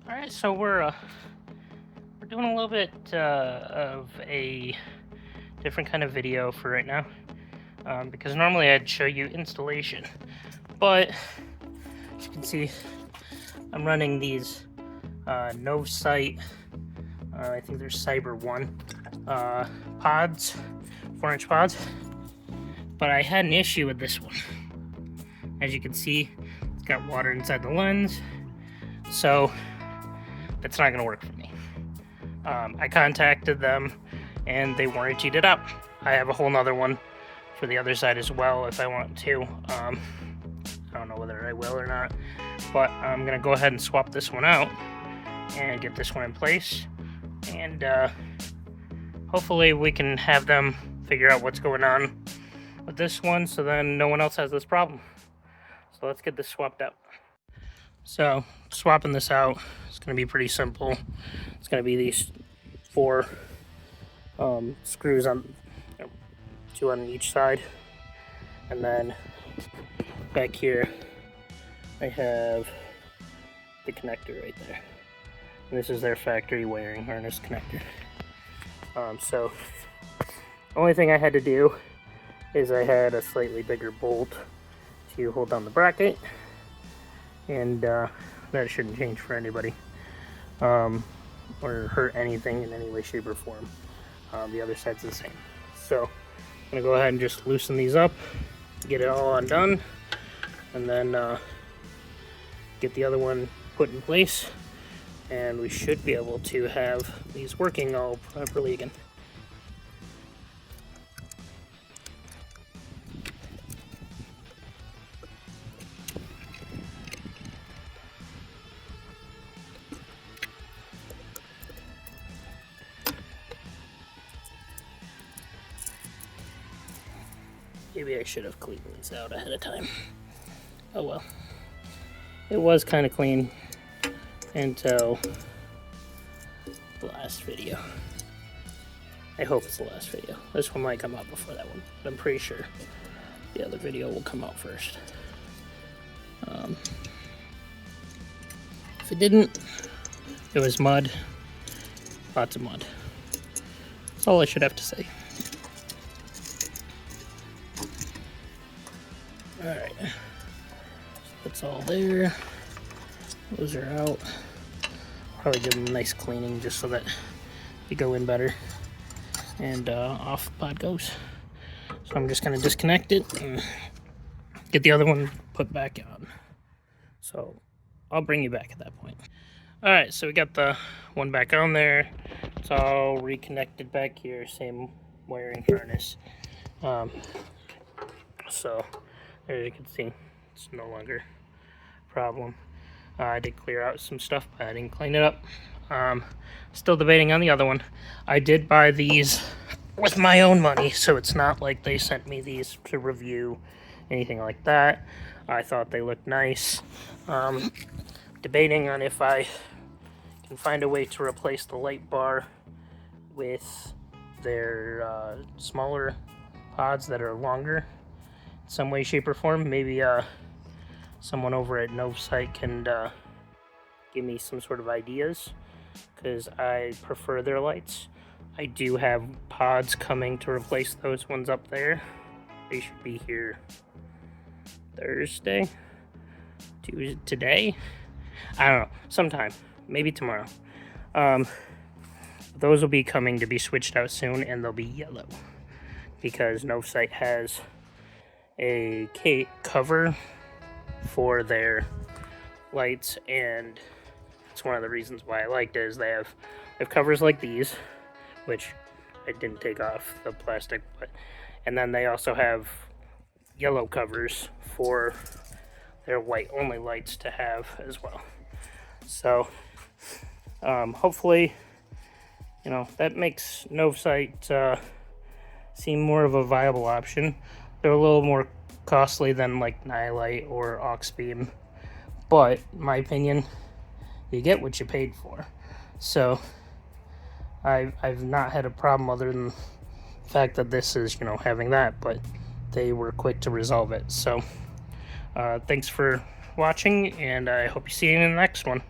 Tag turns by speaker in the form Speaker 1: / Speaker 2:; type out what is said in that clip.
Speaker 1: All right, so we're doing a little bit of a different kind of video for right now, because normally I'd show you installation, but as you can see, I'm running these Novsight. I think they're Cyber 1 pods, 4-inch pods, but I had an issue with this one. As you can see, it's got water inside the lens, so that's not going to work for me. I contacted them and they warrantied it out. I have a whole nother one for the other side as well if I want to. I don't know whether I will or not, but I'm going to go ahead and swap this one out and get this one in place, and hopefully we can have them figure out what's going on with this one so then no one else has this problem. So let's get this swapped out. So swapping this out is going to be pretty simple. It's going to be these 4 screws on, 2 on each side, and then back here I have the connector right there. And this is their factory wiring harness connector. So the only thing I had to do is I had a slightly bigger bolt to hold down the bracket, and that shouldn't change for anybody or hurt anything in any way, shape, or form. The other side's the same. So I'm gonna go ahead and just loosen these up, get it all undone, and then get the other one put in place, and we should be able to have these working all properly again. Maybe I should have cleaned these out ahead of time. Oh well. It was kind of clean until the last video. I hope it's the last video. This one might come out before that one, but I'm pretty sure the other video will come out first. If it didn't, it was mud. Lots of mud. That's all I should have to say. Alright, so that's all there. Those are out. Probably give them a nice cleaning just so that they go in better. And off the pod goes. So I'm just going to disconnect it and get the other one put back on. So I'll bring you back at that point. Alright, so we got the one back on there. It's all reconnected back here, same wiring harness. So as you can see, it's no longer a problem. I did clear out some stuff, but I didn't clean it up. Still debating on the other one. I did buy these with my own money, so it's not like they sent me these to review, anything like that. I thought they looked nice. Debating on if I can find a way to replace the light bar with their smaller pods that are longer. Some way, shape, or form. Maybe someone over at Novsight can give me some sort of ideas, because I prefer their lights. I do have pods coming to replace those ones up there. They should be here Thursday, Tuesday, today. I don't know, sometime, maybe tomorrow. Those will be coming to be switched out soon, and they'll be yellow because Novsight has a cover for their lights, and it's one of the reasons why I liked it. Is they have covers like these, which I didn't take off the plastic, and then they also have yellow covers for their white only lights to have as well. So hopefully, that makes Novsight seem more of a viable option. They're a little more costly than like Nightlight or Auxbeam, but in my opinion, you get what you paid for. So I've not had a problem other than the fact that this is having that, but they were quick to resolve it. So thanks for watching, and I hope you see you in the next one.